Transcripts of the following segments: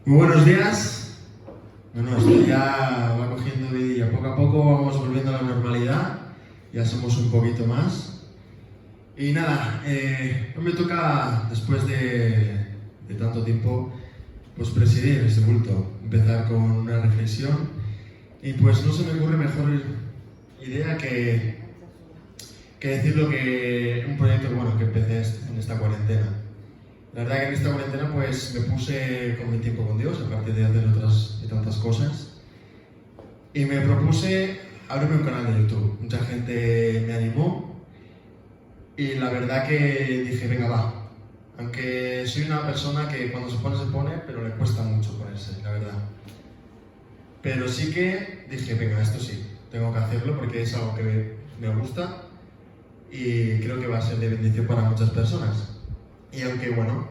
Muy buenos días. Bueno, esto ya va cogiendo vidilla. Poco a poco vamos volviendo a la normalidad. Ya somos un poquito más. Y nada, hoy me toca, después de tanto tiempo, pues presidir este culto. Empezar con una reflexión. Y pues no se me ocurre mejor idea que decir lo que un proyecto bueno que empecé en esta cuarentena. La verdad que en esta cuarentena pues me puse con mi tiempo con Dios, aparte de hacer otras y tantas cosas. Y me propuse abrirme un canal de YouTube. Mucha gente me animó y la verdad que dije, venga va. Aunque soy una persona que cuando se pone, pero le cuesta mucho ponerse, la verdad. Pero sí que dije, venga, esto sí, tengo que hacerlo porque es algo que me gusta y creo que va a ser de bendición para muchas personas. Y aunque, bueno,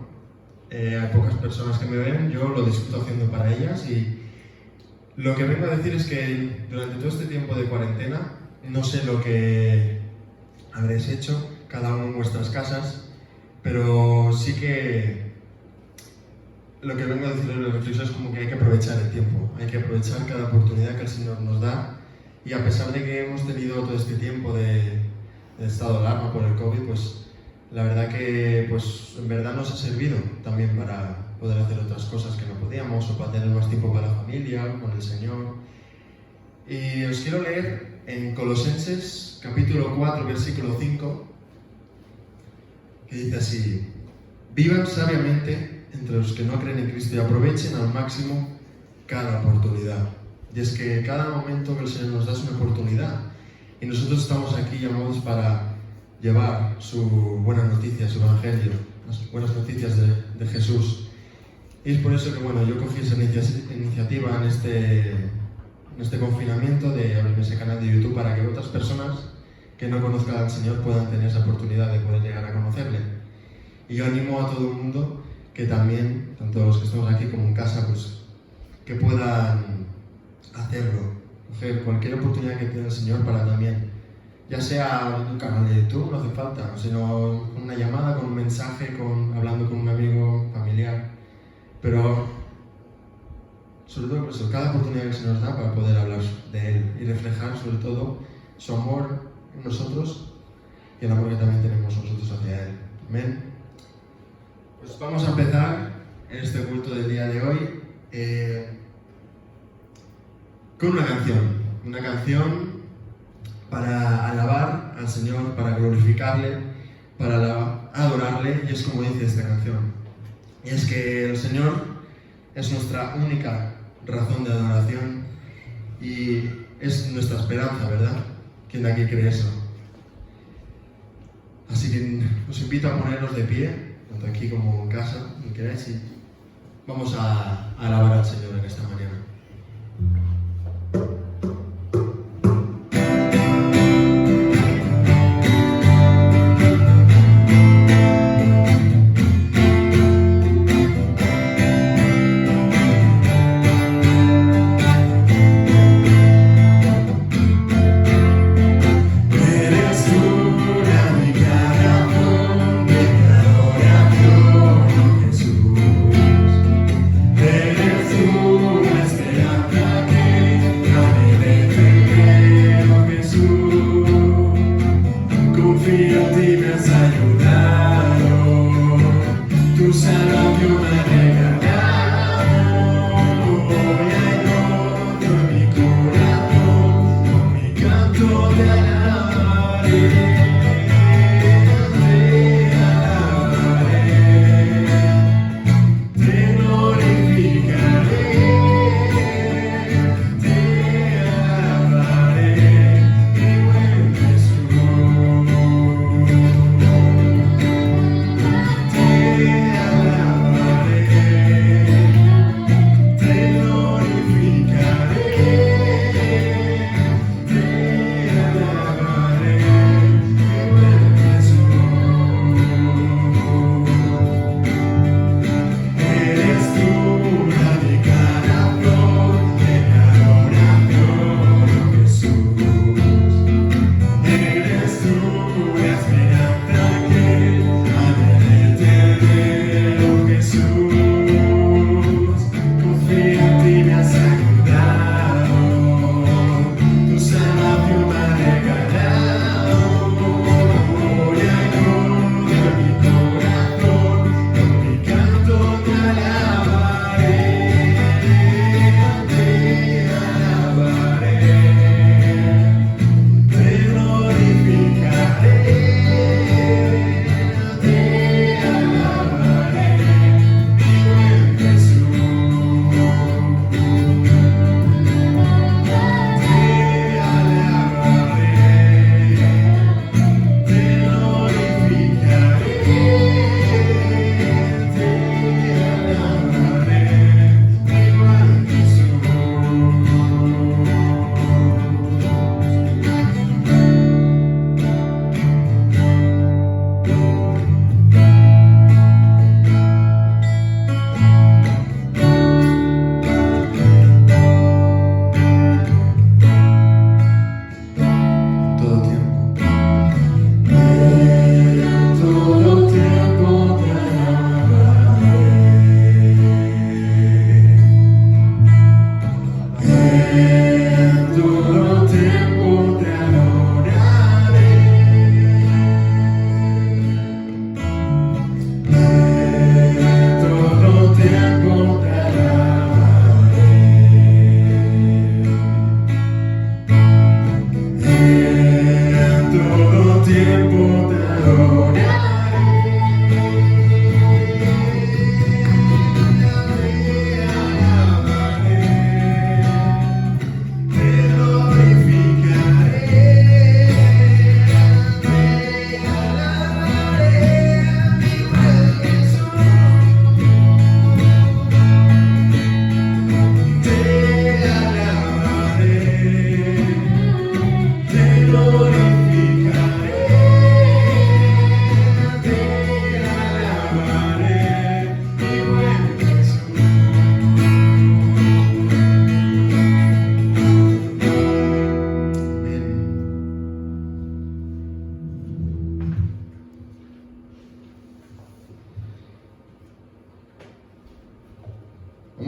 hay pocas personas que me ven, yo lo disfruto haciendo para ellas y lo que vengo a decir es que durante todo este tiempo de cuarentena, no sé lo que habréis hecho, cada uno en vuestras casas, pero sí que lo que vengo a decir en la reflexión es como que hay que aprovechar el tiempo, hay que aprovechar cada oportunidad que el Señor nos da y a pesar de que hemos tenido todo este tiempo de estado de alarma por el COVID, pues la verdad que pues en verdad nos ha servido también para poder hacer otras cosas que no podíamos o para tener más tiempo para la familia, con el Señor. Y os quiero leer en Colosenses capítulo 4, versículo 5, que dice así: vivan sabiamente entre los que no creen en Cristo y aprovechen al máximo cada oportunidad. Y es que cada momento que el Señor nos da es una oportunidad y nosotros estamos aquí llamados para llevar su buena noticia, su evangelio, las buenas noticias de Jesús. Y es por eso que bueno, yo cogí esa iniciativa en este confinamiento de abrirme ese canal de YouTube para que otras personas que no conozcan al Señor puedan tener esa oportunidad de poder llegar a conocerle. Y yo animo a todo el mundo que también, tanto los que estamos aquí como en casa, pues que puedan hacerlo, coger cualquier oportunidad que tenga el Señor para también, ya sea un canal de YouTube, no hace falta, sino una llamada, con un mensaje, hablando con un amigo, familiar, pero sobre todo por eso, cada oportunidad que se nos da para poder hablar de Él y reflejar sobre todo su amor en nosotros y el amor que también tenemos nosotros hacia Él. Amén. Pues vamos a empezar este culto del día de hoy con una canción para alabar al Señor, para glorificarle, para adorarle, y es como dice esta canción. Y es que el Señor es nuestra única razón de adoración y es nuestra esperanza, ¿verdad? ¿Quién de aquí cree eso? Así que os invito a ponernos de pie, tanto aquí como en casa, si queréis, y vamos a alabar al Señor en esta mañana. Eres tú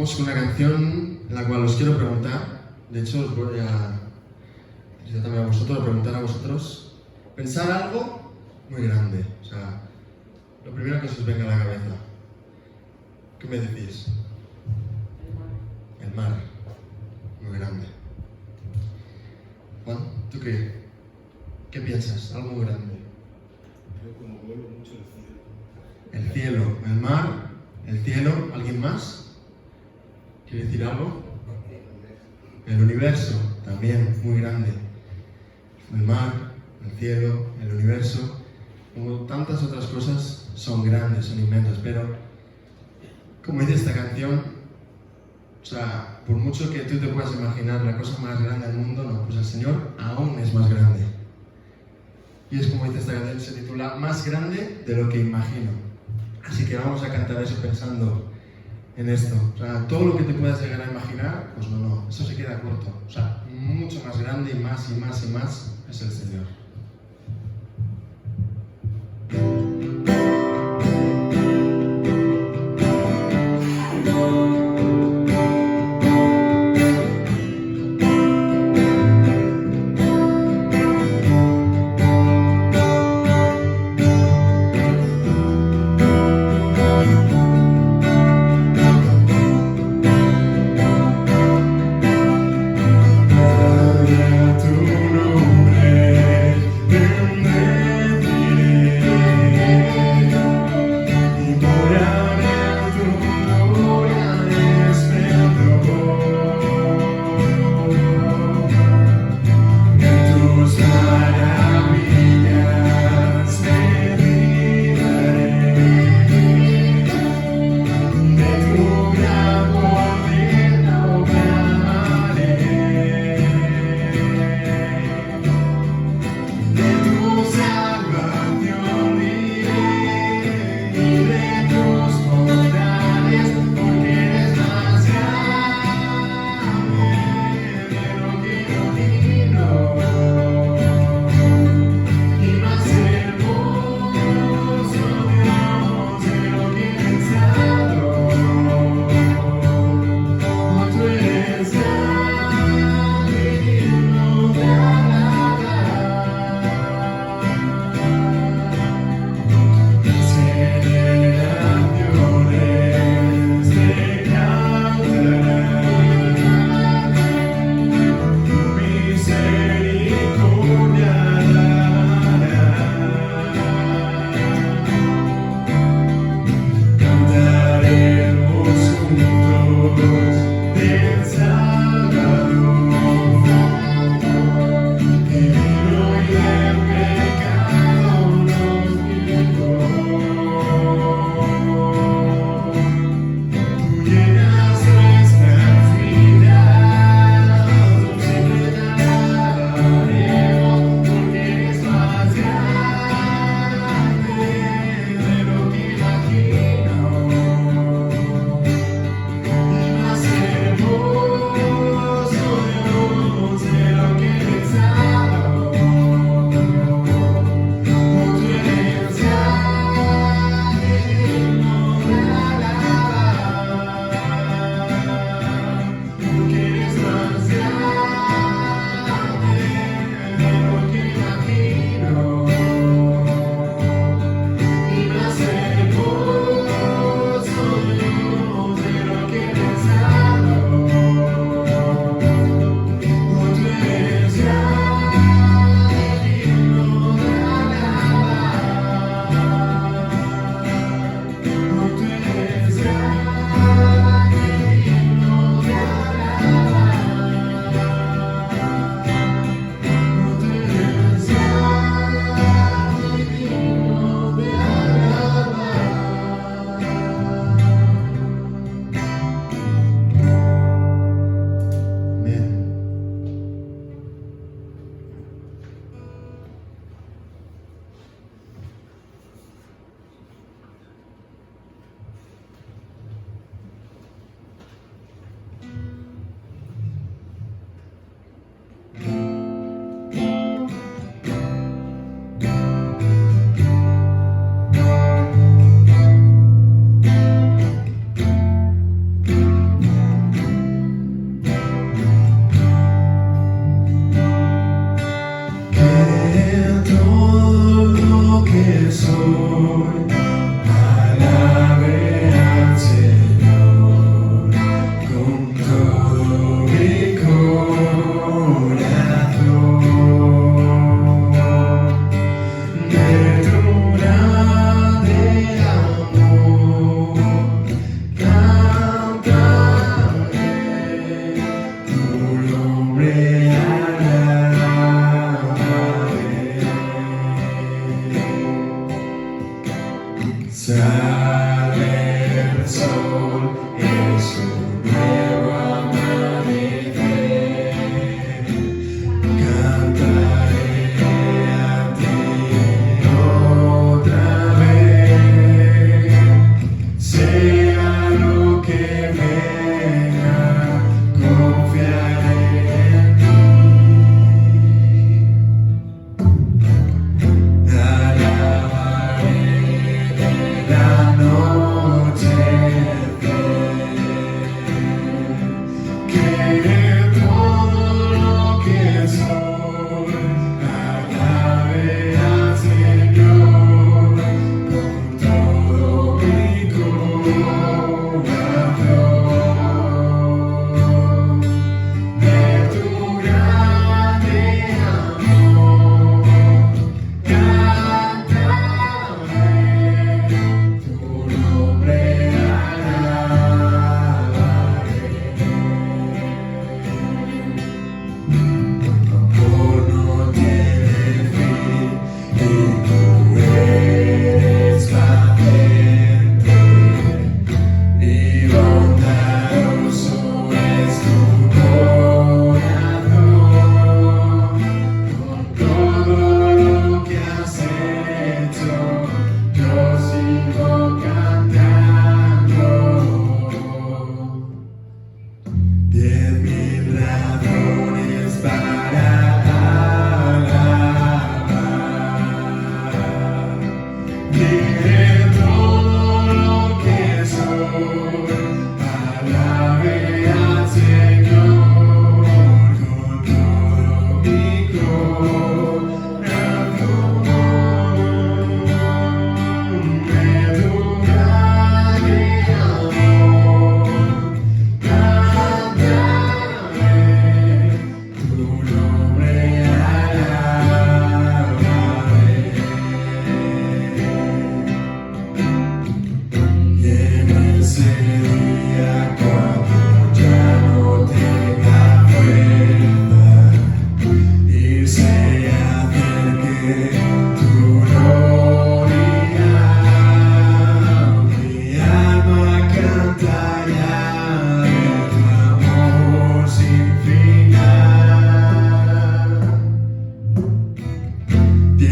Vamos con una canción en la cual os quiero preguntar, de hecho os voy a yo también a vosotros, a preguntar a vosotros, pensar algo muy grande, o sea, lo primero que os venga a la cabeza. ¿Qué me decís? El mar, muy grande. Juan, ¿tú qué? ¿Qué piensas? Algo muy grande. Yo como vuelo mucho el cielo. El cielo, el mar, el cielo, ¿alguien más? ¿Quiere decir algo? El universo, también muy grande. El mar, el cielo, el universo, como tantas otras cosas, son grandes, son inmensas, pero como dice esta canción, o sea, por mucho que tú te puedas imaginar la cosa más grande del mundo, no, pues el Señor aún es más grande. Y es como dice esta canción, se titula Más grande de lo que imagino. Así que vamos a cantar eso pensando en esto. O sea, todo lo que te puedas llegar a imaginar, pues no, eso se queda corto. O sea, mucho más grande y más y más y más es el Señor. Tu nombre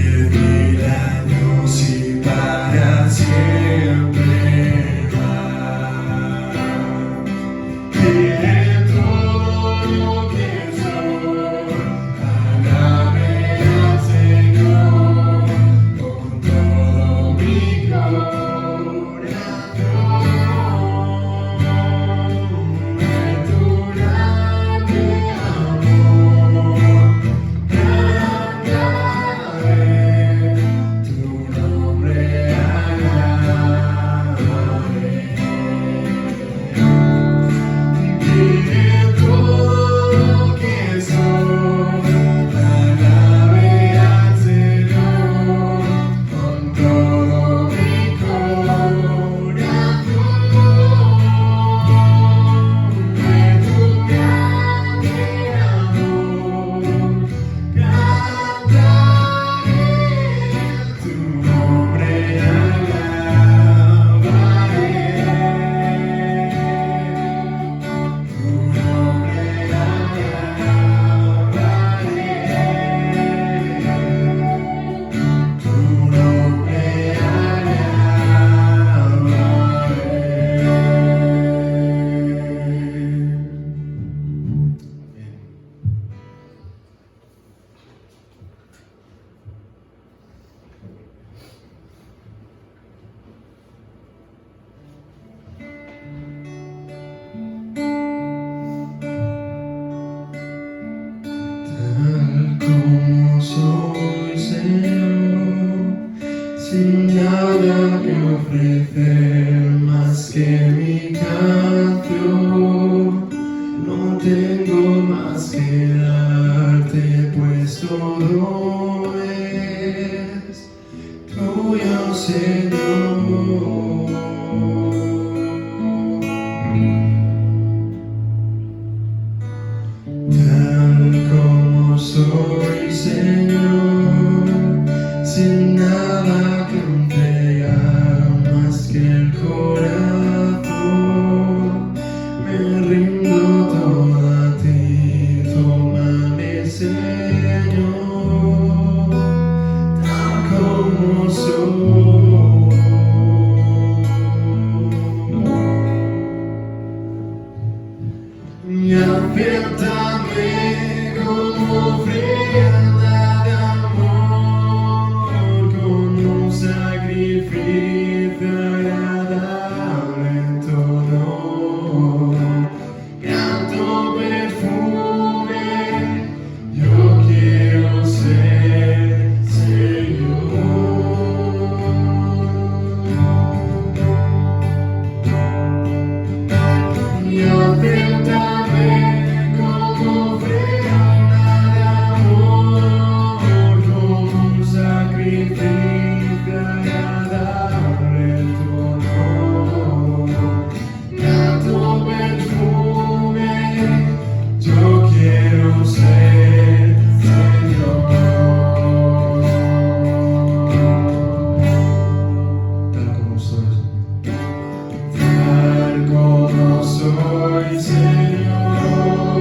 10.000 años y para siempre más. Que todo lo que soy, alabe al Señor con todo mi corazón. De tu grande amor cantaré, tu nombre alabaré. De todo lo que soy, alabe al Señor con todo mi corazón. De tu grande amor cantaré, tu nombre alabaré. Tu nombre alabaré, tu nombre alabaré. Tal como soy, Señor, sin nada que ofrecer más que mi canción. No tengo más que darte, pues todo es tuyo, Señor. Tal como soy, Señor, sin nada que entregar más que el corazón, me rindo todo a ti, tómame, Señor, tal como soy. Y afiéntame como ofrenda de amor, con un sacrificio agradable en todo. Canto perfume, yo quiero ser Señor. Y afiéntame como ofrenda de amor, como un sacrificio agradable en tu honor. Canto perfume, yo quiero ser Señor. Tal como soy. Tal como soy, Señor,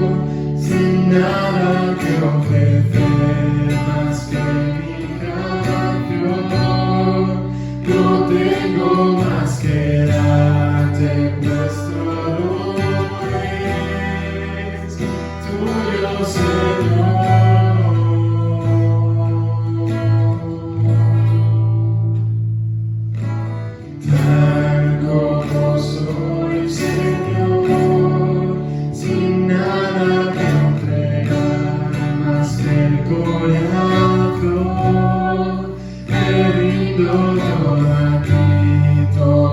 sin nada que ofrecer más que mi canción. No tengo más que darte, pues todo es tuyo, Señor. Tal como soy, Señor, sin nada que entregar más que el corazón, me rindo todo a ti, todo.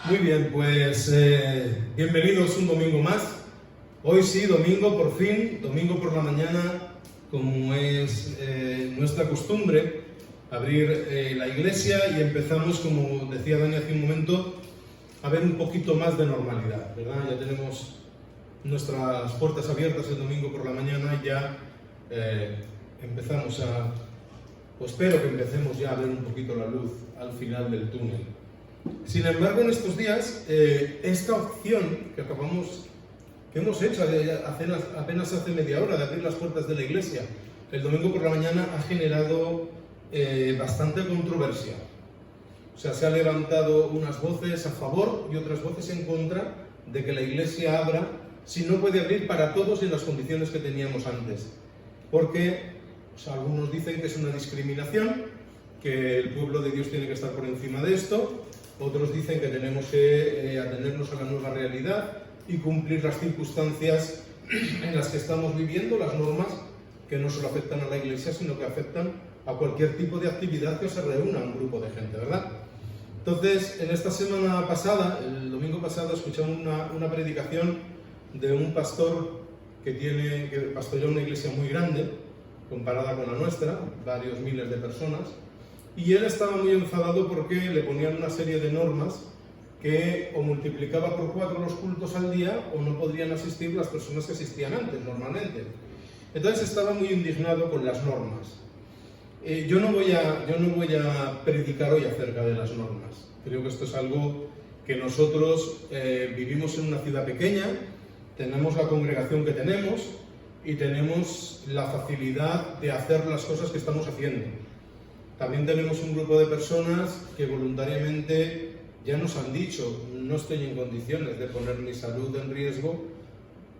Muy bien, pues bienvenidos un domingo más. Hoy sí, domingo por fin, domingo por la mañana, como es nuestra costumbre, abrir la iglesia y empezamos, como decía Dani hace un momento, a ver un poquito más de normalidad, ¿verdad? Ya tenemos nuestras puertas abiertas el domingo por la mañana y ya empezamos a, o espero que empecemos ya a ver un poquito la luz al final del túnel. Sin embargo, en estos días, esta opción que hemos hecho apenas hace media hora de abrir las puertas de la iglesia el domingo por la mañana ha generado bastante controversia. O sea, se han levantado unas voces a favor y otras voces en contra de que la iglesia abra, si no puede abrir para todos en las condiciones que teníamos antes. Porque algunos dicen que es una discriminación, que el pueblo de Dios tiene que estar por encima de esto. Otros dicen que tenemos que atenernos a la nueva realidad y cumplir las circunstancias en las que estamos viviendo, las normas que no solo afectan a la iglesia, sino que afectan a cualquier tipo de actividad que se reúna un grupo de gente, ¿verdad? Entonces, en esta semana pasada, el domingo pasado, escuchamos una predicación de un pastor que pastoreó una iglesia muy grande, comparada con la nuestra, varios miles de personas. Y él estaba muy enfadado porque le ponían una serie de normas que o multiplicaba por 4 los cultos al día o no podrían asistir las personas que asistían antes, normalmente. Entonces estaba muy indignado con las normas. Yo no voy a predicar hoy acerca de las normas. Creo que esto es algo que nosotros vivimos en una ciudad pequeña, tenemos la congregación que tenemos y tenemos la facilidad de hacer las cosas que estamos haciendo. También tenemos un grupo de personas que voluntariamente ya nos han dicho: no estoy en condiciones de poner mi salud en riesgo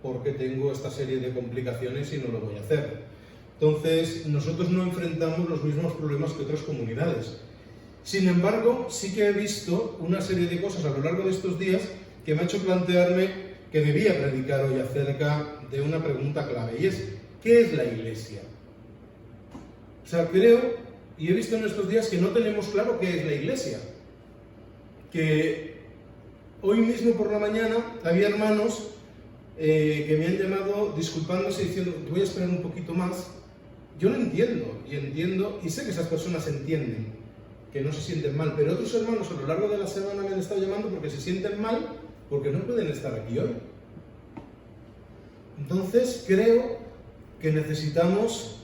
porque tengo esta serie de complicaciones y no lo voy a hacer. Entonces, nosotros no enfrentamos los mismos problemas que otras comunidades. Sin embargo, sí que he visto una serie de cosas a lo largo de estos días que me ha hecho plantearme que debía predicar hoy acerca de una pregunta clave, y es: ¿qué es la Iglesia? O sea, creo y he visto en estos días que no tenemos claro qué es la Iglesia. Que hoy mismo por la mañana había hermanos que me han llamado disculpándose, diciendo: voy a esperar un poquito más. Yo lo entiendo, y sé que esas personas entienden, que no se sienten mal, pero otros hermanos a lo largo de la semana me han estado llamando porque se sienten mal, porque no pueden estar aquí hoy. Entonces creo que necesitamos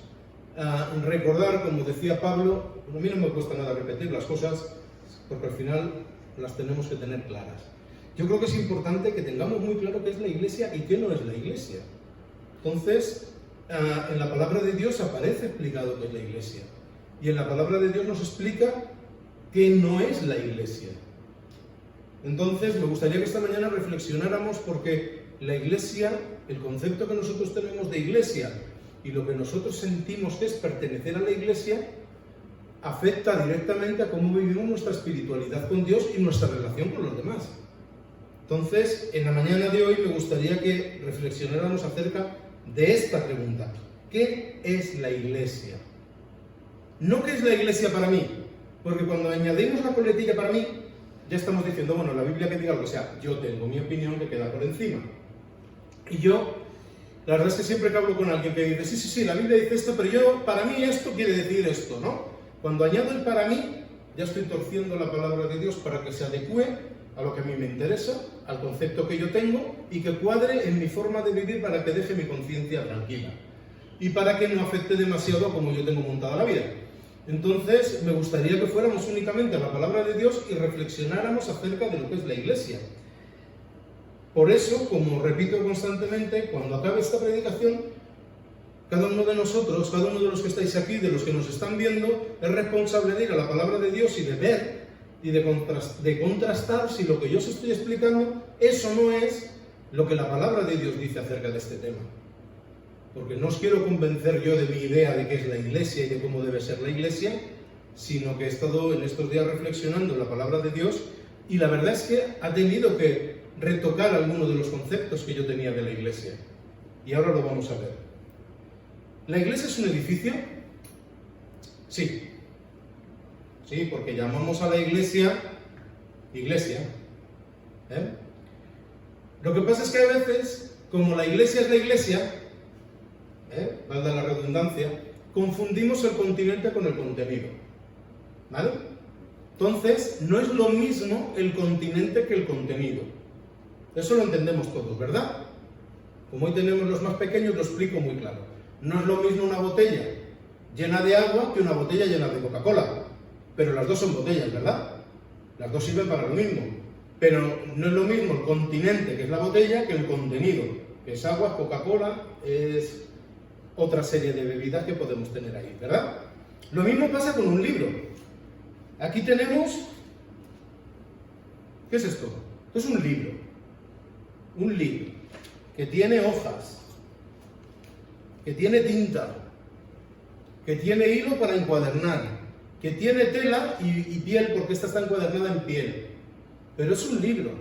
recordar, como decía Pablo, a mí no me cuesta nada repetir las cosas, porque al final las tenemos que tener claras. Yo creo que es importante que tengamos muy claro qué es la Iglesia y qué no es la Iglesia. Entonces, en la palabra de Dios aparece explicado qué es la Iglesia. Y en la palabra de Dios nos explica qué no es la Iglesia. Entonces, me gustaría que esta mañana reflexionáramos, porque la Iglesia, el concepto que nosotros tenemos de Iglesia y lo que nosotros sentimos que es pertenecer a la Iglesia, afecta directamente a cómo vivimos nuestra espiritualidad con Dios y nuestra relación con los demás. Entonces, en la mañana de hoy me gustaría que reflexionáramos acerca de esta pregunta: ¿qué es la Iglesia? No qué es la Iglesia para mí, porque cuando añadimos la coletilla para mí, ya estamos diciendo, bueno, la Biblia que diga lo que sea, yo tengo mi opinión que queda por encima. Y yo, la verdad es que siempre que hablo con alguien que dice, sí, la Biblia dice esto, pero yo, para mí esto quiere decir esto, ¿no? Cuando añado el para mí, ya estoy torciendo la palabra de Dios para que se adecue a lo que a mí me interesa, al concepto que yo tengo, y que cuadre en mi forma de vivir para que deje mi conciencia tranquila y para que no afecte demasiado a cómo yo tengo montada la vida. Entonces, me gustaría que fuéramos únicamente a la palabra de Dios y reflexionáramos acerca de lo que es la Iglesia. Por eso, como repito constantemente, cuando acabe esta predicación, cada uno de nosotros, cada uno de los que estáis aquí, de los que nos están viendo, es responsable de ir a la palabra de Dios y de ver y de contrastar si lo que yo os estoy explicando, eso no es lo que la palabra de Dios dice acerca de este tema. Porque no os quiero convencer yo de mi idea de qué es la Iglesia y de cómo debe ser la Iglesia, sino que he estado en estos días reflexionando en la palabra de Dios, y la verdad es que ha tenido que retocar algunos de los conceptos que yo tenía de la Iglesia. Y ahora lo vamos a ver. ¿La Iglesia es un edificio? Sí. Sí, porque llamamos a la Iglesia Iglesia. Lo que pasa es que a veces, como la Iglesia es la Iglesia, valga la redundancia, confundimos el continente con el contenido. ¿Vale? Entonces, no es lo mismo el continente que el contenido. Eso lo entendemos todos, ¿verdad? Como hoy tenemos los más pequeños, lo explico muy claro. No es lo mismo una botella llena de agua que una botella llena de Coca-Cola. Pero las dos son botellas, ¿verdad? Las dos sirven para lo mismo. Pero no es lo mismo el continente, que es la botella, que el contenido, que es agua, Coca-Cola, es otra serie de bebidas que podemos tener ahí, ¿verdad? Lo mismo pasa con un libro. Aquí tenemos... ¿Qué es esto? Esto es un libro. Un libro que tiene hojas, que tiene tinta, que tiene hilo para encuadernar, que tiene tela y piel, porque esta está encuadernada en piel. Pero es un libro.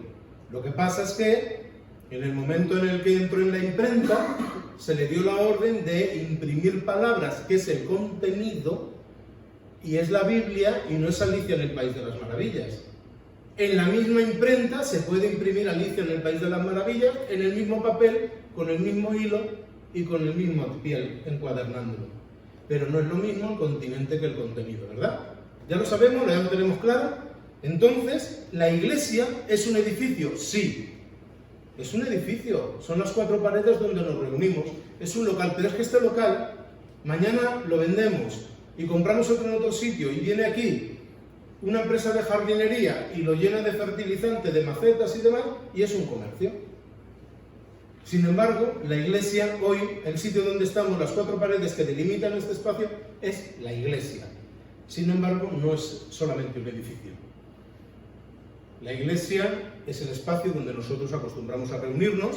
Lo que pasa es que en el momento en el que entró en la imprenta, se le dio la orden de imprimir palabras, que es el contenido, y es la Biblia, y no es Alicia en el País de las Maravillas. En la misma imprenta se puede imprimir Alicia en el País de las Maravillas, en el mismo papel, con el mismo hilo y con el mismo piel, encuadernándolo. Pero no es lo mismo el continente que el contenido, ¿verdad? Ya lo sabemos, ya lo tenemos claro. Entonces, ¿la iglesia es un edificio? Sí, es un edificio. Son las 4 paredes donde nos reunimos. Es un local, pero es que este local, mañana lo vendemos y compramos otro en otro sitio y viene aquí una empresa de jardinería y lo llena de fertilizante, de macetas y demás, y es un comercio. Sin embargo, la iglesia hoy, el sitio donde estamos, las 4 paredes que delimitan este espacio, es la iglesia. Sin embargo, no es solamente un edificio. La iglesia es el espacio donde nosotros acostumbramos a reunirnos,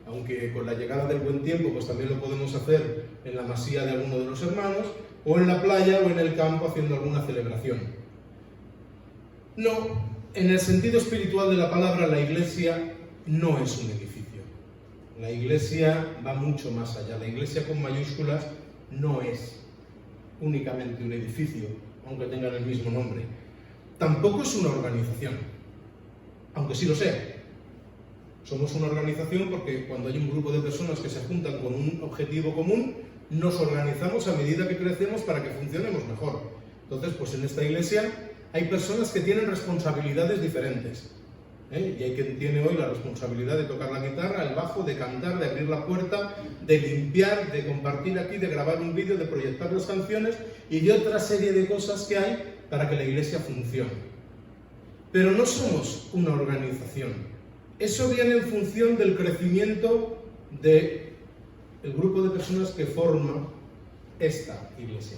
aunque con la llegada del buen tiempo pues también lo podemos hacer en la masía de alguno de los hermanos, o en la playa o en el campo haciendo alguna celebración. No, en el sentido espiritual de la palabra, la iglesia no es un edificio. La iglesia va mucho más allá. La iglesia con mayúsculas no es únicamente un edificio, aunque tengan el mismo nombre. Tampoco es una organización, aunque sí lo sea. Somos una organización porque cuando hay un grupo de personas que se juntan con un objetivo común, nos organizamos a medida que crecemos para que funcionemos mejor. Entonces, pues en esta iglesia hay personas que tienen responsabilidades diferentes. Y hay quien tiene hoy la responsabilidad de tocar la guitarra, el bajo, de cantar, de abrir la puerta, de limpiar, de compartir aquí, de grabar un vídeo, de proyectar las canciones y de otra serie de cosas que hay para que la iglesia funcione. Pero no somos una organización. Eso viene en función del crecimiento del grupo de personas que forma esta iglesia.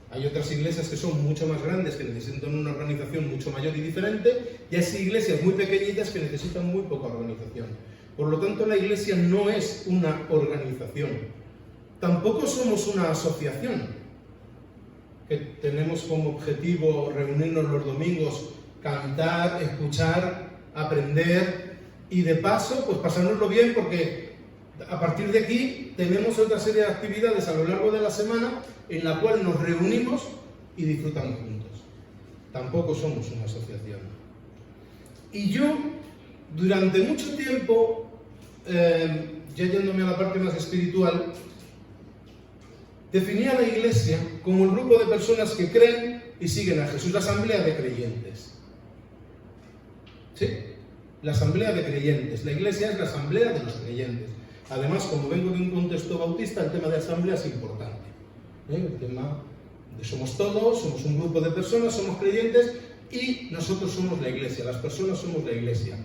Hay otras iglesias que son mucho más grandes, que necesitan una organización mucho mayor y diferente, y hay iglesias muy pequeñitas que necesitan muy poca organización. Por lo tanto, la iglesia no es una organización. Tampoco somos una asociación, que tenemos como objetivo reunirnos los domingos, cantar, escuchar, aprender, y de paso, pues pasárnoslo bien, porque a partir de aquí tenemos otra serie de actividades a lo largo de la semana en la cual nos reunimos y disfrutamos juntos. Tampoco somos una asociación. Y yo, durante mucho tiempo, ya yéndome a la parte más espiritual, definía a la iglesia como el grupo de personas que creen y siguen a Jesús, la asamblea de creyentes. ¿Sí? La asamblea de creyentes. La iglesia es la asamblea de los creyentes. Además, como vengo de un contexto bautista, el tema de asamblea es importante. El tema de somos todos, somos un grupo de personas, somos creyentes y nosotros somos la iglesia, las personas somos la iglesia.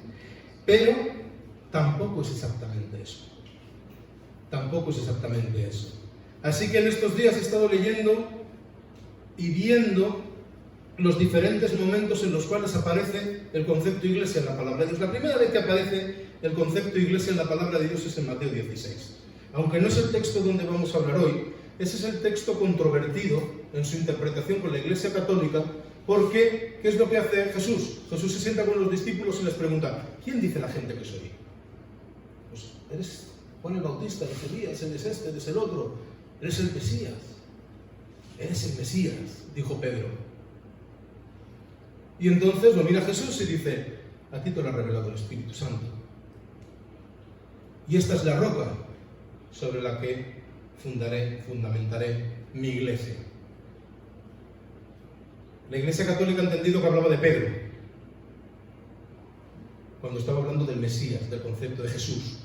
Pero tampoco es exactamente eso. Tampoco es exactamente eso. Así que en estos días he estado leyendo y viendo los diferentes momentos en los cuales aparece el concepto iglesia en la palabra de Dios. La primera vez que aparece el concepto iglesia en la palabra de Dios es en Mateo 16. Aunque no es el texto donde vamos a hablar hoy, ese es el texto controvertido en su interpretación con la Iglesia Católica, porque ¿qué es lo que hace Jesús? Jesús se sienta con los discípulos y les pregunta: ¿quién dice la gente que soy? Pues eres Juan el Bautista, eres Elías, eres este, eres el otro, eres el Mesías. Eres el Mesías, dijo Pedro. Y entonces lo mira Jesús y dice: a ti te lo ha revelado el Espíritu Santo. Y esta es la roca sobre la que fundamentaré mi iglesia. La Iglesia Católica ha entendido que hablaba de Pedro, cuando estaba hablando del Mesías, del concepto de Jesús.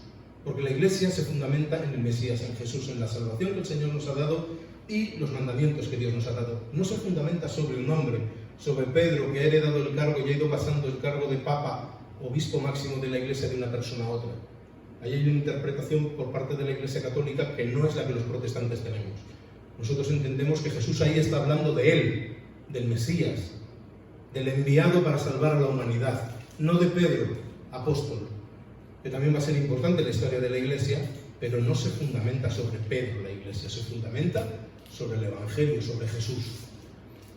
Porque la iglesia se fundamenta en el Mesías, en Jesús, en la salvación que el Señor nos ha dado y los mandamientos que Dios nos ha dado. No se fundamenta sobre un hombre, sobre Pedro, que ha heredado el cargo y ha ido pasando el cargo de Papa, obispo máximo de la iglesia, de una persona a otra. Ahí hay una interpretación por parte de la Iglesia Católica que no es la que los protestantes tenemos. Nosotros entendemos que Jesús ahí está hablando de Él, del Mesías, del enviado para salvar a la humanidad, no de Pedro, apóstol, que también va a ser importante en la historia de la Iglesia, pero no se fundamenta sobre Pedro la Iglesia, se fundamenta sobre el Evangelio, sobre Jesús.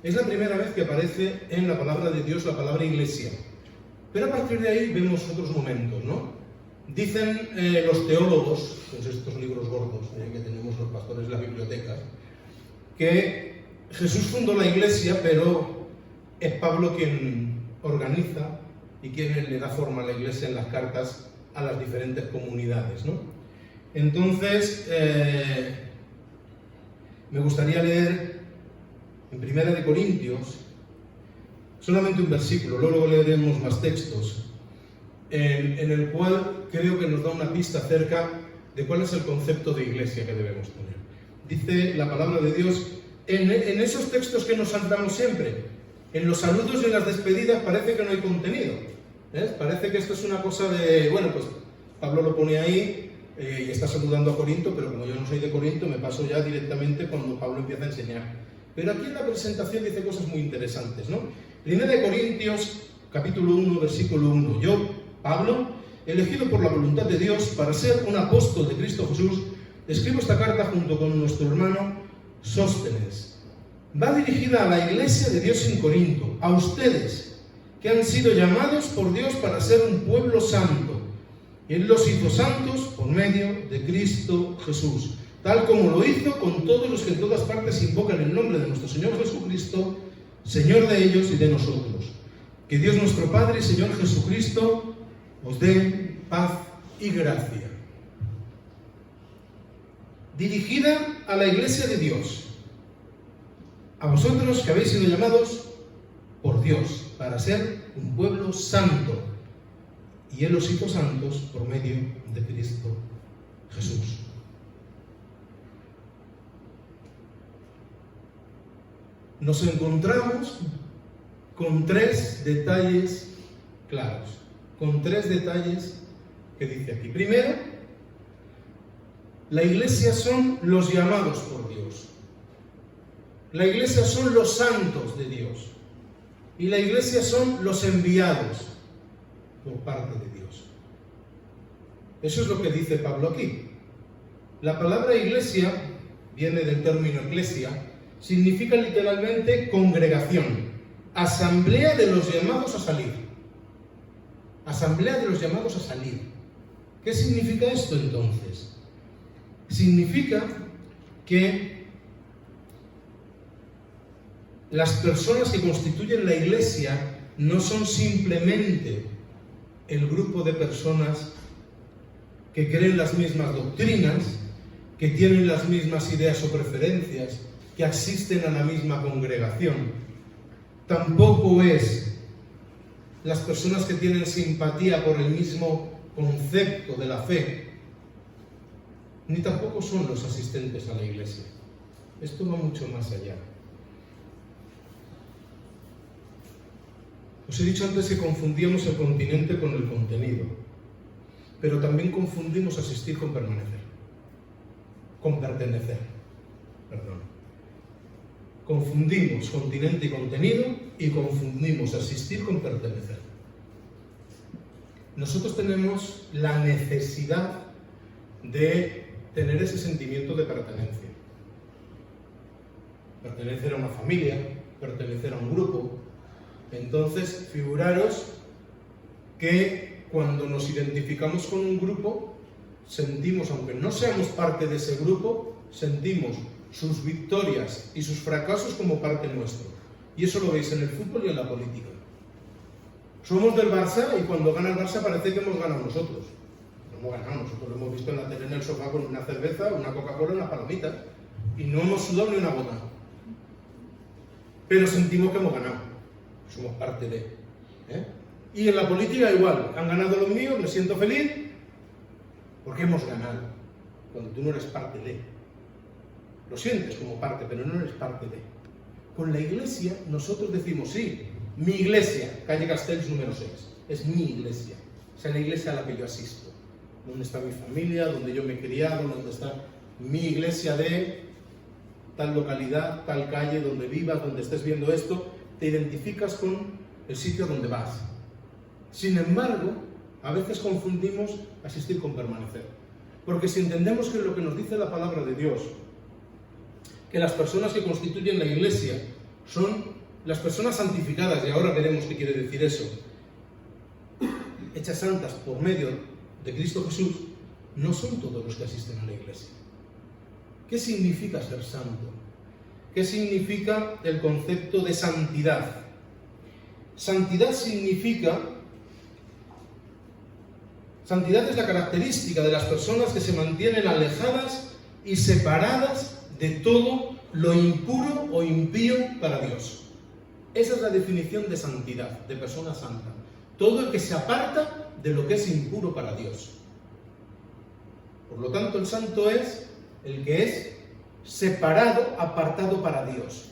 Es la primera vez que aparece en la palabra de Dios la palabra Iglesia. Pero a partir de ahí vemos otros momentos, ¿no? Dicen los teólogos, pues estos libros gordos que tenemos los pastores en las bibliotecas, que Jesús fundó la iglesia, pero es Pablo quien organiza y quien le da forma a la iglesia en las cartas a las diferentes comunidades, ¿no? Entonces, me gustaría leer en 1 Corintios solamente un versículo, luego leeremos más textos, en el cual creo que nos da una pista acerca de cuál es el concepto de iglesia que debemos tener. Dice la palabra de Dios, en esos textos que nos saltamos siempre, en los saludos y en las despedidas parece que no hay contenido. Parece que esto es una cosa de, bueno, pues Pablo lo pone ahí y está saludando a Corinto, pero como yo no soy de Corinto, me paso ya directamente cuando Pablo empieza a enseñar. Pero aquí en la presentación dice cosas muy interesantes, ¿no? Primera de Corintios, capítulo 1, versículo 1. Yo, Pablo, elegido por la voluntad de Dios para ser un apóstol de Cristo Jesús, escribo esta carta junto con nuestro hermano Sóstenes. Va dirigida a la iglesia de Dios en Corinto, a ustedes, que han sido llamados por Dios para ser un pueblo santo. Él los hizo santos por medio de Cristo Jesús, tal como lo hizo con todos los que en todas partes invocan el nombre de nuestro Señor Jesucristo, Señor de ellos y de nosotros. Que Dios nuestro Padre y Señor Jesucristo os dé paz y gracia. Dirigida a la iglesia de Dios, a vosotros que habéis sido llamados por Dios para ser un pueblo santo, y Él los hizo santos por medio de Cristo Jesús. Nos encontramos con tres detalles claros, con tres detalles que dice aquí. Primero, la iglesia son los llamados por Dios. La iglesia son los santos de Dios. Y la iglesia son los enviados por parte de Dios. Eso es lo que dice Pablo aquí. La palabra iglesia viene del término eclesia, significa literalmente congregación, asamblea de los llamados a salir. Asamblea de los llamados a salir. ¿Qué significa esto entonces? Significa que las personas que constituyen la iglesia no son simplemente el grupo de personas que creen las mismas doctrinas, que tienen las mismas ideas o preferencias, que asisten a la misma congregación. Tampoco es las personas que tienen simpatía por el mismo concepto de la fe, ni tampoco son los asistentes a la iglesia. Esto va mucho más allá. Os he dicho antes que confundíamos el continente con el contenido, pero también confundimos asistir con permanecer, con pertenecer. Perdón. Confundimos continente y contenido y confundimos asistir con pertenecer. Nosotros tenemos la necesidad de tener ese sentimiento de pertenencia. Pertenecer a una familia, pertenecer a un grupo. Entonces, figuraros que cuando nos identificamos con un grupo, sentimos, aunque no seamos parte de ese grupo, sentimos sus victorias y sus fracasos como parte nuestro. Y eso lo veis en el fútbol y en la política. Somos del Barça y cuando gana el Barça parece que hemos ganado nosotros. No hemos ganado, nosotros lo hemos visto en la tele en el sofá con una cerveza, una Coca-Cola y una palomita. Y no hemos sudado ni una gota. Pero sentimos que hemos ganado. Somos parte de. Y en la política igual. Han ganado los míos, me siento feliz porque hemos ganado. Cuando tú no eres parte de. Lo sientes como parte, pero no eres parte de. Con la iglesia nosotros decimos, sí, mi iglesia, calle Castells número 6, es mi iglesia. O sea, la iglesia a la que yo asisto. Donde está mi familia, donde yo me he criado, donde está mi iglesia de tal localidad, tal calle, donde vivas, donde estés viendo esto, te identificas con el sitio donde vas. Sin embargo, a veces confundimos asistir con permanecer. Porque si entendemos que lo que nos dice la palabra de Dios, que las personas que constituyen la iglesia son las personas santificadas, y ahora veremos qué quiere decir eso, hechas santas por medio de Cristo Jesús, no son todos los que asisten a la iglesia. ¿Qué significa ser santo? ¿Qué significa el concepto de santidad? Santidad es la característica de las personas que se mantienen alejadas y separadas de todo lo impuro o impío para Dios. Esa es la definición de santidad, de persona santa. Todo el que se aparta de lo que es impuro para Dios. Por lo tanto, el santo es el que es separado, apartado para Dios.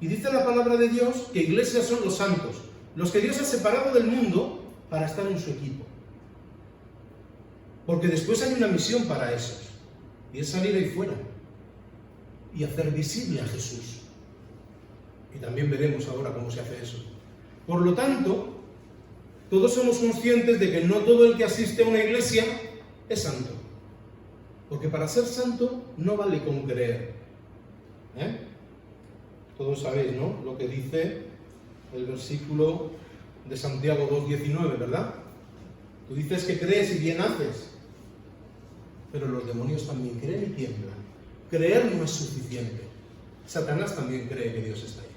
Y dice la palabra de Dios que iglesias son los santos, los que Dios ha separado del mundo para estar en su equipo. Porque después hay una misión para esos, y es salir ahí fuera y hacer visible a Jesús. Y también veremos ahora cómo se hace eso. Por lo tanto, todos somos conscientes de que no todo el que asiste a una iglesia es santo. Porque para ser santo no vale con creer. Todos sabéis, ¿no?, lo que dice el versículo de Santiago 2:19, ¿verdad? Tú dices que crees y bien haces, pero los demonios también creen y tiemblan. Creer no es suficiente. Satanás también cree que Dios está ahí.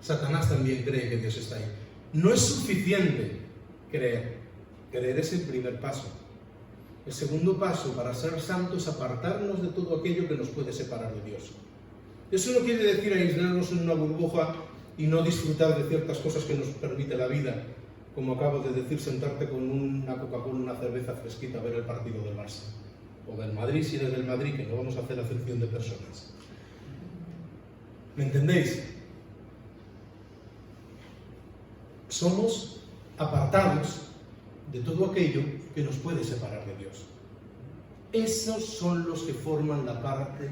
Satanás también cree que Dios está ahí. No es suficiente creer. Creer es el primer paso. El segundo paso para ser santos es apartarnos de todo aquello que nos puede separar de Dios. Eso no quiere decir aislarnos en una burbuja y no disfrutar de ciertas cosas que nos permite la vida. Como acabo de decir, sentarte con una Coca-Cola, una cerveza fresquita a ver el partido del Barça. O del Madrid, si eres del Madrid, que no vamos a hacer acepción de personas. ¿Me entendéis? Somos apartados de todo aquello que nos puede separar de Dios. Esos son los que forman la parte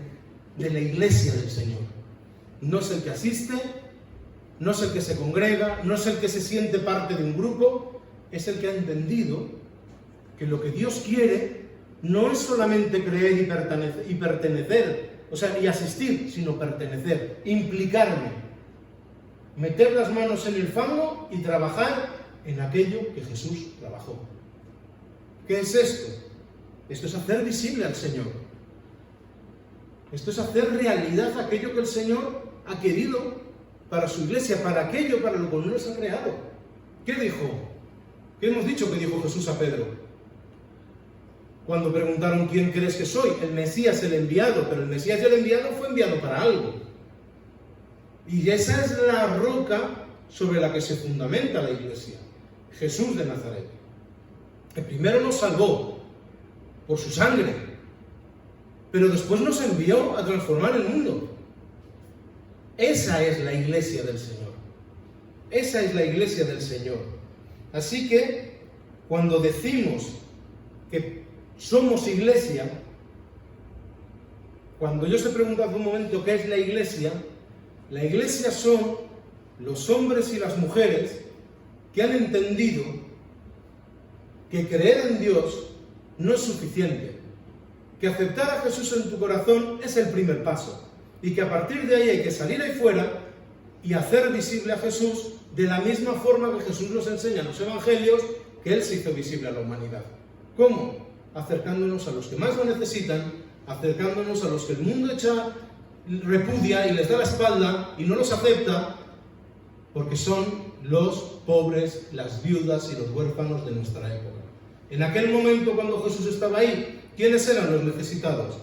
de la iglesia del Señor. No es el que asiste, no es el que se congrega, no es el que se siente parte de un grupo, es el que ha entendido que lo que Dios quiere no es solamente creer y pertenecer, o sea, y asistir, sino pertenecer, implicarme, meter las manos en el fango y trabajar en aquello que Jesús trabajó. ¿Qué es esto? Esto es hacer visible al Señor. Esto es hacer realidad aquello que el Señor ha querido para su iglesia, para aquello para lo que nos ha creado. ¿Qué dijo? ¿Qué hemos dicho que dijo Jesús a Pedro? Cuando preguntaron ¿quién crees que soy? El Mesías, el enviado, pero el Mesías y el enviado fue enviado para algo. Y esa es la roca sobre la que se fundamenta la iglesia. Jesús de Nazaret. Que primero nos salvó por su sangre, pero después nos envió a transformar el mundo. Esa es la iglesia del Señor. Esa es la iglesia del Señor. Así que, cuando decimos que somos iglesia, cuando yo os he preguntado hace un momento qué es la iglesia son los hombres y las mujeres que han entendido que creer en Dios no es suficiente, que aceptar a Jesús en tu corazón es el primer paso y que a partir de ahí hay que salir ahí fuera y hacer visible a Jesús de la misma forma que Jesús nos enseña en los evangelios que Él se hizo visible a la humanidad. ¿Cómo? Acercándonos a los que más lo necesitan, acercándonos a los que el mundo repudia y les da la espalda y no los acepta, porque son los pobres, las viudas y los huérfanos de nuestra época. En aquel momento, cuando Jesús estaba ahí, ¿quiénes eran los necesitados?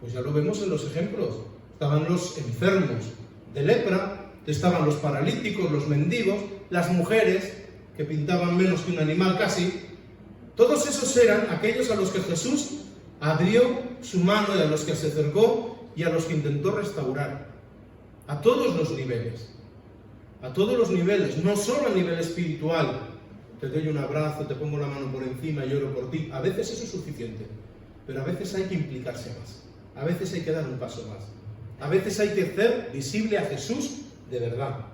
Pues ya lo vemos en los ejemplos. Estaban los enfermos de lepra, estaban los paralíticos, los mendigos, las mujeres que pintaban menos que un animal casi. Todos esos eran aquellos a los que Jesús abrió su mano y a los que se acercó y a los que intentó restaurar. A todos los niveles. A todos los niveles, no solo a nivel espiritual. Te doy un abrazo, te pongo la mano por encima y lloro por ti. A veces eso es suficiente, pero a veces hay que implicarse más. A veces hay que dar un paso más. A veces hay que hacer visible a Jesús de verdad.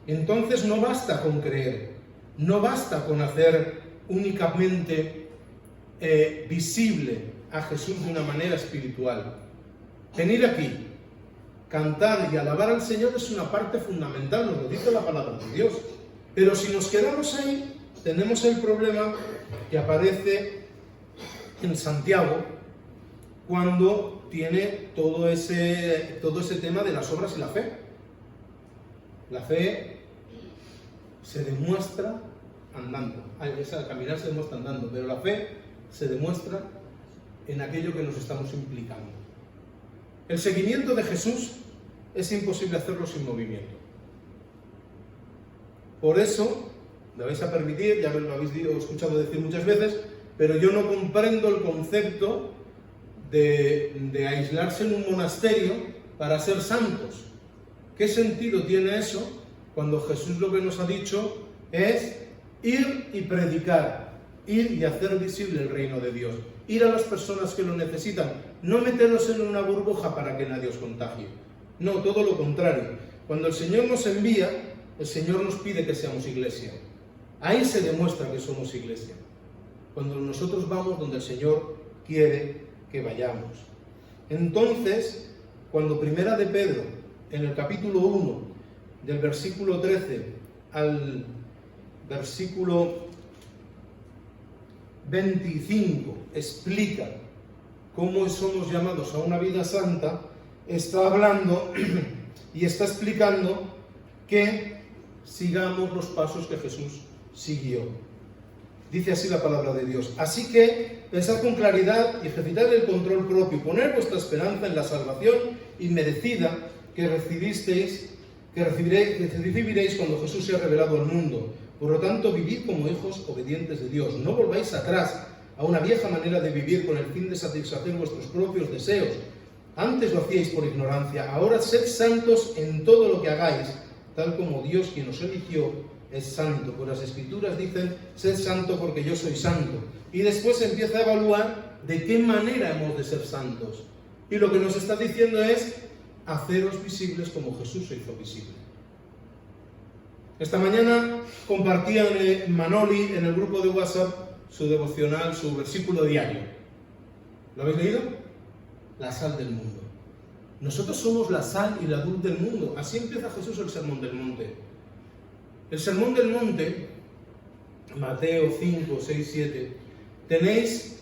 Entonces no basta con creer, no basta con hacer únicamente visible a Jesús de una manera espiritual. Venir aquí, cantar y alabar al Señor es una parte fundamental, nos lo dice la palabra de Dios. Pero si nos quedamos ahí, tenemos el problema que aparece en Santiago cuando tiene todo ese tema de las obras y la fe. La fe se demuestra andando. Caminar se demuestra andando, pero la fe se demuestra en aquello que nos estamos implicando. El seguimiento de Jesús es imposible hacerlo sin movimiento. Por eso, me vais a permitir, ya lo habéis escuchado decir muchas veces, pero yo no comprendo el concepto de aislarse en un monasterio para ser santos. ¿Qué sentido tiene eso cuando Jesús lo que nos ha dicho es ir y predicar, ir y hacer visible el reino de Dios, ir a las personas que lo necesitan, no meternos en una burbuja para que nadie os contagie? No, todo lo contrario. Cuando el Señor nos envía, el Señor nos pide que seamos iglesia. Ahí se demuestra que somos iglesia. Cuando nosotros vamos donde el Señor quiere que vayamos. Entonces, cuando Primera de Pedro, en el capítulo 1, del versículo 13 al versículo 25, explica cómo somos llamados a una vida santa, está hablando y está explicando que sigamos los pasos que Jesús siguió. Dice así la palabra de Dios: así que pensad con claridad y ejercitad el control propio, poner vuestra esperanza en la salvación inmerecida que recibiréis cuando Jesús sea revelado al mundo. Por lo tanto, vivid como hijos obedientes de Dios. No volváis atrás a una vieja manera de vivir con el fin de satisfacer vuestros propios deseos. Antes lo hacíais por ignorancia, ahora sed santos en todo lo que hagáis, tal como Dios, quien os eligió, es santo. Pues las Escrituras dicen: sed santo porque yo soy santo. Y después empieza a evaluar de qué manera hemos de ser santos. Y lo que nos está diciendo es: haceros visibles como Jesús se hizo visible. Esta mañana compartía Manoli en el grupo de WhatsApp su devocional, su versículo diario. ¿Lo habéis leído? La sal del mundo. Nosotros somos la sal y la luz del mundo. Así empieza Jesús el Sermón del Monte. El Sermón del Monte, Mateo 5, 6, 7, tenemos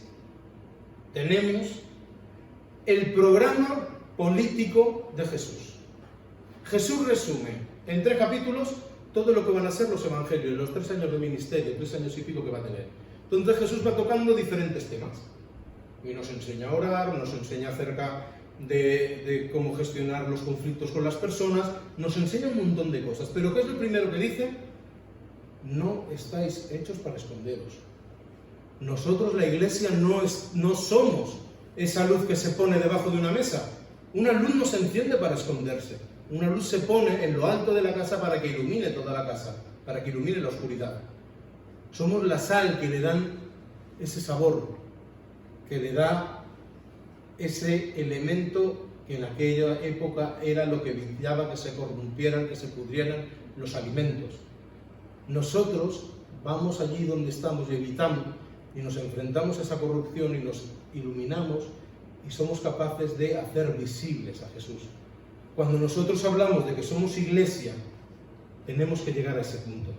el programa político de Jesús. Jesús resume en 3 capítulos todo lo que van a ser los evangelios, los 3 años de ministerio, 3 años y pico que va a tener. Entonces Jesús va tocando diferentes temas. Y nos enseña a orar, nos enseña acerca de cómo gestionar los conflictos con las personas, nos enseña un montón de cosas. Pero ¿qué es lo primero que dice? No estáis hechos para esconderos. Nosotros, la iglesia, no somos esa luz que se pone debajo de una mesa. Una luz no se enciende para esconderse. Una luz se pone en lo alto de la casa para que ilumine toda la casa, para que ilumine la oscuridad. Somos la sal que le dan ese sabor, que le da ese elemento que en aquella época era lo que evitaba que se corrompieran, que se pudrieran los alimentos. Nosotros vamos allí donde estamos y evitamos y nos enfrentamos a esa corrupción y nos iluminamos y somos capaces de hacer visibles a Jesús. Cuando nosotros hablamos de que somos iglesia, tenemos que llegar a ese punto.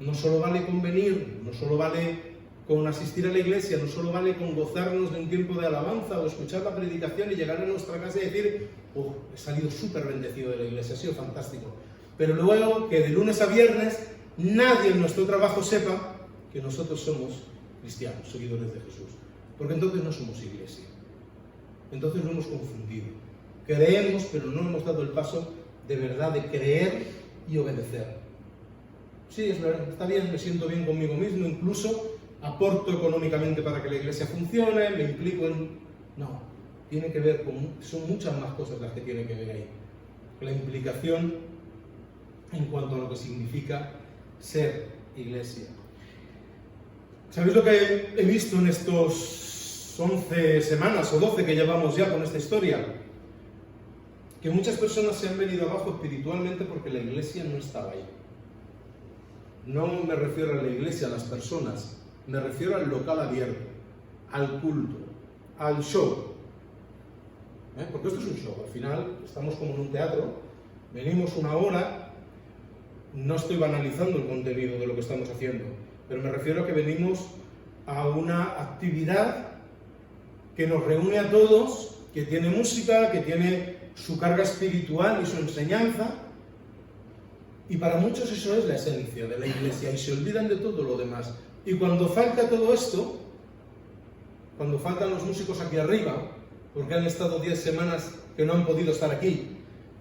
No solo vale con venir, no solo vale con asistir a la iglesia, no solo vale con gozarnos de un tiempo de alabanza o escuchar la predicación y llegar a nuestra casa y decir: oh, he salido súper bendecido de la iglesia, ha sido fantástico. Pero luego que de lunes a viernes nadie en nuestro trabajo sepa que nosotros somos cristianos, seguidores de Jesús. Porque entonces no somos iglesia. Entonces lo hemos confundido. Creemos, pero no hemos dado el paso de verdad de creer y obedecer. Sí, es verdad, está bien, me siento bien conmigo mismo, incluso aporto económicamente para que la iglesia funcione, me implico en... No, tiene que ver con... Son muchas más cosas las que tienen que ver ahí. La implicación en cuanto a lo que significa ser iglesia. ¿Sabéis lo que he visto en estos 11 semanas o 12 que llevamos ya con esta historia? Que muchas personas se han venido abajo espiritualmente porque la iglesia no estaba ahí. No me refiero a la iglesia, a las personas, me refiero al local abierto, al culto, al show. Porque esto es un show, al final estamos como en un teatro, venimos una hora, no estoy banalizando el contenido de lo que estamos haciendo, pero me refiero a que venimos a una actividad que nos reúne a todos, que tiene música, que tiene su carga espiritual y su enseñanza, y para muchos eso es la esencia de la iglesia, y se olvidan de todo lo demás. Y cuando falta todo esto, cuando faltan los músicos aquí arriba, porque han estado 10 semanas que no han podido estar aquí,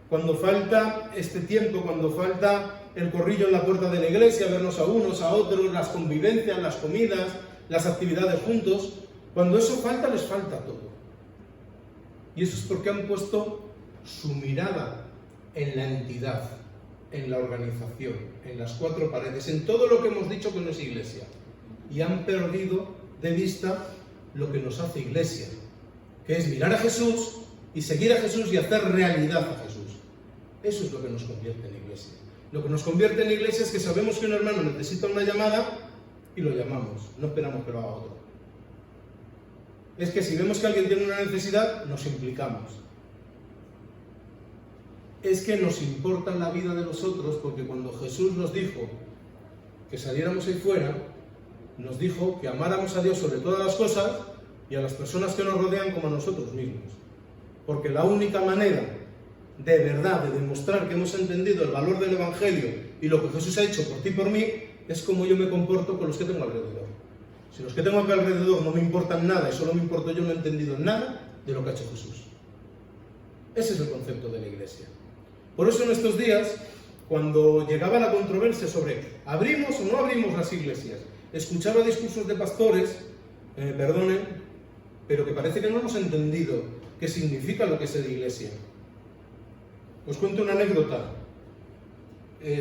cuando falta este tiempo, cuando falta el corrillo en la puerta de la iglesia, vernos a unos, a otros, las convivencias, las comidas, las actividades juntos. Cuando eso falta, les falta todo. Y eso es porque han puesto su mirada en la entidad, en la organización, en las cuatro paredes, en todo lo que hemos dicho que no es iglesia. Y han perdido de vista lo que nos hace iglesia, que es mirar a Jesús y seguir a Jesús y hacer realidad a Jesús. Eso es lo que nos convierte en iglesia. Lo que nos convierte en iglesia es que sabemos que un hermano necesita una llamada y lo llamamos, no esperamos que lo haga otro. Es que si vemos que alguien tiene una necesidad, nos implicamos. Es que nos importa la vida de los otros, porque cuando Jesús nos dijo que saliéramos ahí fuera, nos dijo que amáramos a Dios sobre todas las cosas y a las personas que nos rodean como a nosotros mismos. Porque la única manera de verdad de demostrar que hemos entendido el valor del Evangelio y lo que Jesús ha hecho por ti y por mí es como yo me comporto con los que tengo alrededor. Si los que tengo aquí alrededor no me importan nada y solo me importo yo, no he entendido nada de lo que ha hecho Jesús. Ese es el concepto de la iglesia. Por eso en estos días, cuando llegaba la controversia sobre ¿abrimos o no abrimos las iglesias?, escuchaba discursos de pastores, perdonen, pero que parece que no hemos entendido qué significa lo que es la iglesia. Os cuento una anécdota.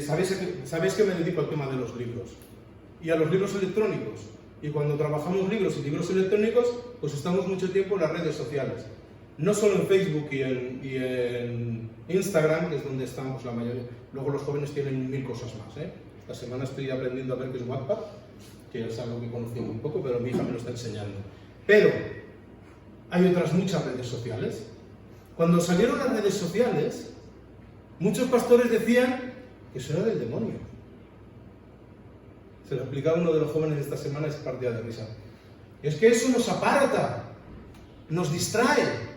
Sabéis que me dedico al tema de los libros y a los libros electrónicos. Y cuando trabajamos libros y libros electrónicos, pues estamos mucho tiempo en las redes sociales. No solo en Facebook y en Instagram, que es donde estamos la mayoría. Luego los jóvenes tienen 1000 cosas más. Esta semana estoy aprendiendo a ver qué es WhatsApp, que es algo que conocía muy poco, pero mi hija me lo está enseñando. Pero hay otras muchas redes sociales. Cuando salieron las redes sociales, muchos pastores decían que eso era del demonio. Se lo explicaba uno de los jóvenes esta semana y se partía de risa. Es que eso nos aparta, nos distrae.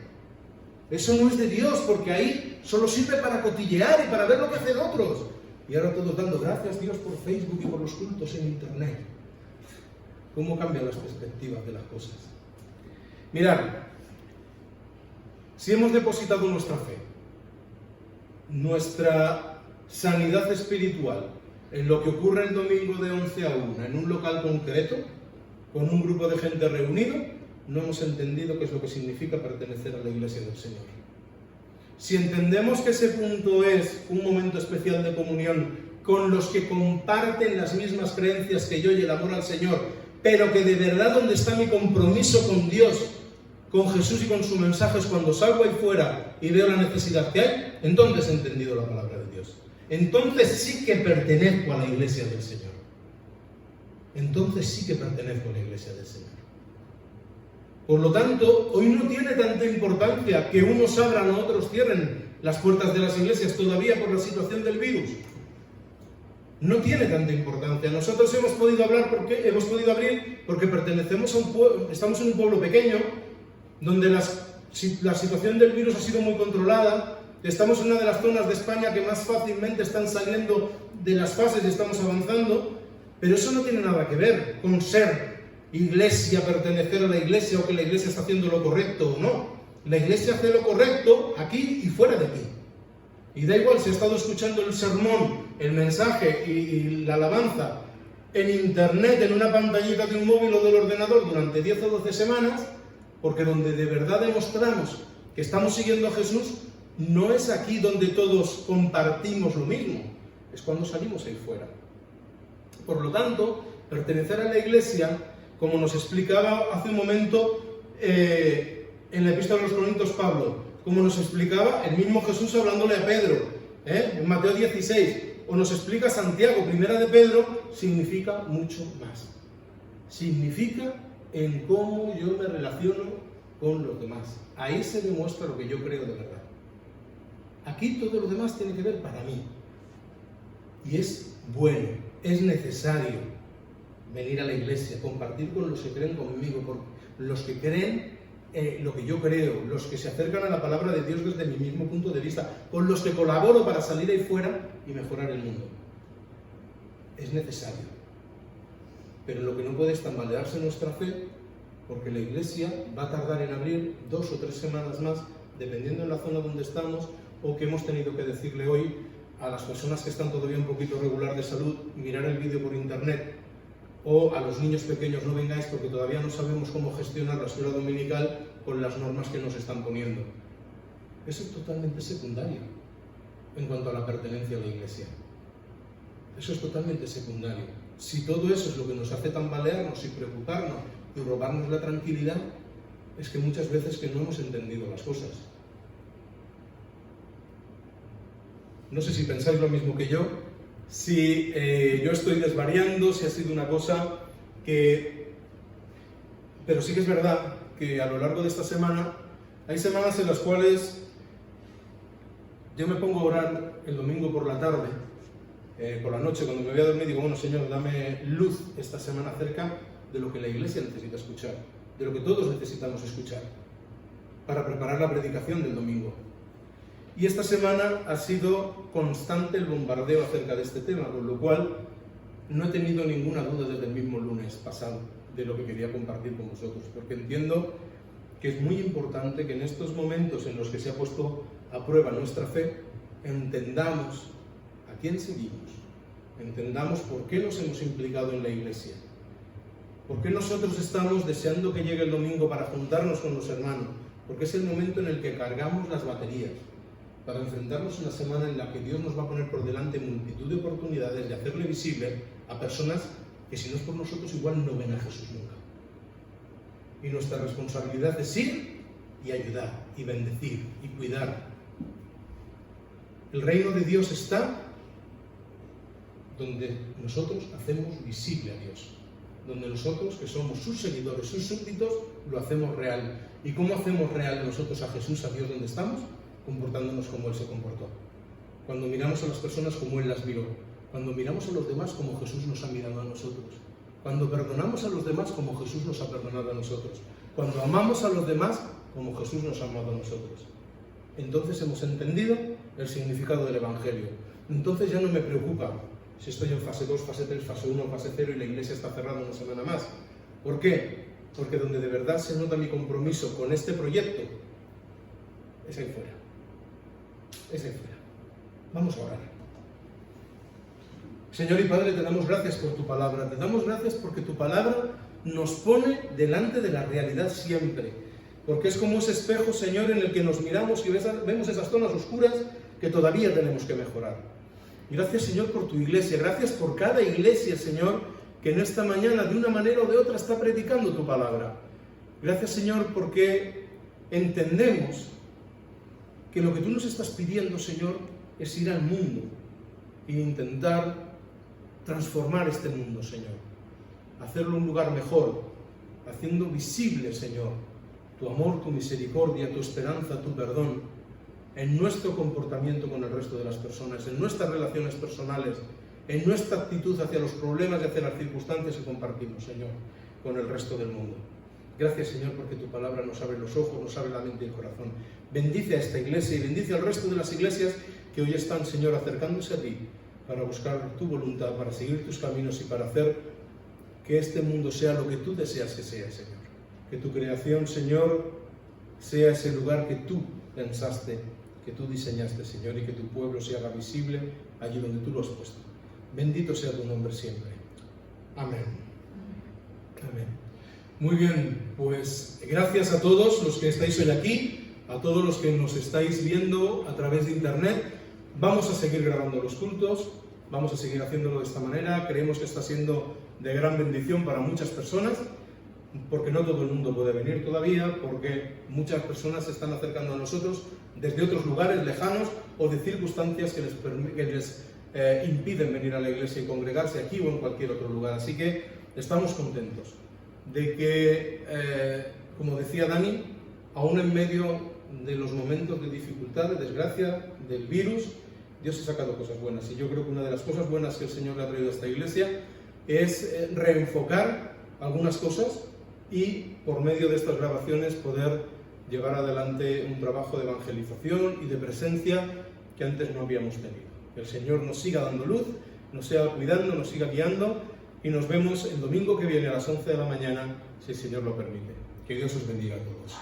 Eso no es de Dios, porque ahí solo sirve para cotillear y para ver lo que hacen otros. Y ahora todos dando gracias Dios por Facebook y por los cultos en Internet. ¿Cómo cambian las perspectivas de las cosas? Mirad, si hemos depositado nuestra fe, nuestra sanidad espiritual, en lo que ocurre el domingo de 11 a 1, en un local concreto, con un grupo de gente reunido, no hemos entendido qué es lo que significa pertenecer a la Iglesia del Señor. Si entendemos que ese punto es un momento especial de comunión con los que comparten las mismas creencias que yo y el amor al Señor, pero que de verdad donde está mi compromiso con Dios, con Jesús y con su mensaje es cuando salgo ahí fuera y veo la necesidad que hay, entonces he entendido la palabra de Dios. Entonces sí que pertenezco a la Iglesia del Señor. Entonces sí que pertenezco a la Iglesia del Señor. Por lo tanto, hoy no tiene tanta importancia que unos abran o otros cierren las puertas de las iglesias todavía por la situación del virus. No tiene tanta importancia. Nosotros hemos podido abrir porque pertenecemos a un pueblo, estamos en un pueblo pequeño donde la situación del virus ha sido muy controlada. Estamos en una de las zonas de España que más fácilmente están saliendo de las fases y estamos avanzando, pero eso no tiene nada que ver con ser iglesia, pertenecer a la iglesia o que la iglesia está haciendo lo correcto o no. La iglesia hace lo correcto aquí y fuera de aquí. Y da igual si ha estado escuchando el sermón, el mensaje y la alabanza en internet, en una pantallita de un móvil o del ordenador durante 10 o 12 semanas, porque donde de verdad demostramos que estamos siguiendo a Jesús no es aquí donde todos compartimos lo mismo, es cuando salimos ahí fuera. Por lo tanto, pertenecer a la iglesia, como nos explicaba hace un momento en la Epístola a los Corintios Pablo, como nos explicaba el mismo Jesús hablándole a Pedro, en Mateo 16, o nos explica Santiago, primera de Pedro, significa mucho más. Significa en cómo yo me relaciono con los demás. Ahí se demuestra lo que yo creo de verdad. Aquí todo lo demás tiene que ver para mí. Y es bueno, es necesario venir a la iglesia, compartir con los que creen conmigo, con los que creen lo que yo creo, los que se acercan a la palabra de Dios desde mi mismo punto de vista, con los que colaboro para salir ahí fuera y mejorar el mundo. Es necesario. Pero lo que no puede es tambalearse nuestra fe, porque la iglesia va a tardar en abrir 2 o 3 semanas más, dependiendo de la zona donde estamos, o que hemos tenido que decirle hoy a las personas que están todavía un poquito regular de salud, mirar el vídeo por internet, o a los niños pequeños no vengáis porque todavía no sabemos cómo gestionar la escuela dominical con las normas que nos están poniendo. Eso es totalmente secundario en cuanto a la pertenencia a la iglesia. Eso es totalmente secundario. Si todo eso es lo que nos hace tambalearnos y preocuparnos y robarnos la tranquilidad, es que muchas veces que no hemos entendido las cosas. No sé si pensáis lo mismo que yo, si yo estoy desvariando, si ha sido una cosa que... Pero sí que es verdad que a lo largo de esta semana, hay semanas en las cuales yo me pongo a orar el domingo por la tarde, por la noche, cuando me voy a dormir, digo, bueno, Señor, dame luz esta semana acerca de lo que la iglesia necesita escuchar, de lo que todos necesitamos escuchar, para preparar la predicación del domingo. Y esta semana ha sido constante el bombardeo acerca de este tema, con lo cual no he tenido ninguna duda desde el mismo lunes pasado de lo que quería compartir con vosotros, porque entiendo que es muy importante que en estos momentos en los que se ha puesto a prueba nuestra fe, entendamos a quién seguimos, entendamos por qué nos hemos implicado en la iglesia, por qué nosotros estamos deseando que llegue el domingo para juntarnos con los hermanos, porque es el momento en el que cargamos las baterías, para enfrentarnos a una semana en la que Dios nos va a poner por delante multitud de oportunidades de hacerle visible a personas que si no es por nosotros igual no ven a Jesús nunca. Y nuestra responsabilidad es ir y ayudar, y bendecir, y cuidar. El reino de Dios está donde nosotros hacemos visible a Dios, donde nosotros, que somos sus seguidores, sus súbditos, lo hacemos real. ¿Y cómo hacemos real nosotros a Jesús, a Dios, donde estamos? Comportándonos como Él se comportó. Cuando miramos a las personas como Él las miró. Cuando miramos a los demás como Jesús nos ha mirado a nosotros. Cuando perdonamos a los demás como Jesús nos ha perdonado a nosotros. Cuando amamos a los demás como Jesús nos ha amado a nosotros. Entonces hemos entendido el significado del Evangelio. Entonces ya no me preocupa si estoy en fase 2, fase 3, fase 1, fase 0 y la iglesia está cerrada una semana más. ¿Por qué? Porque donde de verdad se nota mi compromiso con este proyecto es ahí fuera. Es ahí fuera. Vamos a orar. Señor y Padre, te damos gracias por tu palabra. Te damos gracias porque tu palabra nos pone delante de la realidad siempre. Porque es como ese espejo, Señor, en el que nos miramos y vemos esas zonas oscuras que todavía tenemos que mejorar. Y gracias, Señor, por tu iglesia. Gracias por cada iglesia, Señor, que en esta mañana, de una manera o de otra, está predicando tu palabra. Gracias, Señor, porque entendemos que lo que tú nos estás pidiendo, Señor, es ir al mundo e intentar transformar este mundo, Señor. Hacerlo un lugar mejor, haciendo visible, Señor, tu amor, tu misericordia, tu esperanza, tu perdón, en nuestro comportamiento con el resto de las personas, en nuestras relaciones personales, en nuestra actitud hacia los problemas y hacia las circunstancias que compartimos, Señor, con el resto del mundo. Gracias, Señor, porque tu palabra nos abre los ojos, nos abre la mente y el corazón. Bendice a esta iglesia y bendice al resto de las iglesias que hoy están, Señor, acercándose a ti para buscar tu voluntad, para seguir tus caminos y para hacer que este mundo sea lo que tú deseas que sea, Señor. Que tu creación, Señor, sea ese lugar que tú pensaste, que tú diseñaste, Señor, y que tu pueblo se haga visible allí donde tú lo has puesto. Bendito sea tu nombre siempre. Amén. Amén. Muy bien, pues gracias a todos los que estáis hoy aquí, a todos los que nos estáis viendo a través de internet. Vamos a seguir grabando los cultos, vamos a seguir haciéndolo de esta manera. Creemos que está siendo de gran bendición para muchas personas, porque no todo el mundo puede venir todavía, porque muchas personas se están acercando a nosotros desde otros lugares lejanos o de circunstancias que les impiden venir a la iglesia y congregarse aquí o en cualquier otro lugar. Así que estamos contentos de que, como decía Dani, aún en medio de los momentos de dificultad, de desgracia, del virus, Dios ha sacado cosas buenas. Y yo creo que una de las cosas buenas que el Señor le ha traído a esta iglesia es reenfocar algunas cosas y, por medio de estas grabaciones, poder llevar adelante un trabajo de evangelización y de presencia que antes no habíamos tenido. Que el Señor nos siga dando luz, nos siga cuidando, nos siga guiando, y nos vemos el domingo que viene a las 11 de la mañana, si el Señor lo permite. Que Dios os bendiga a todos.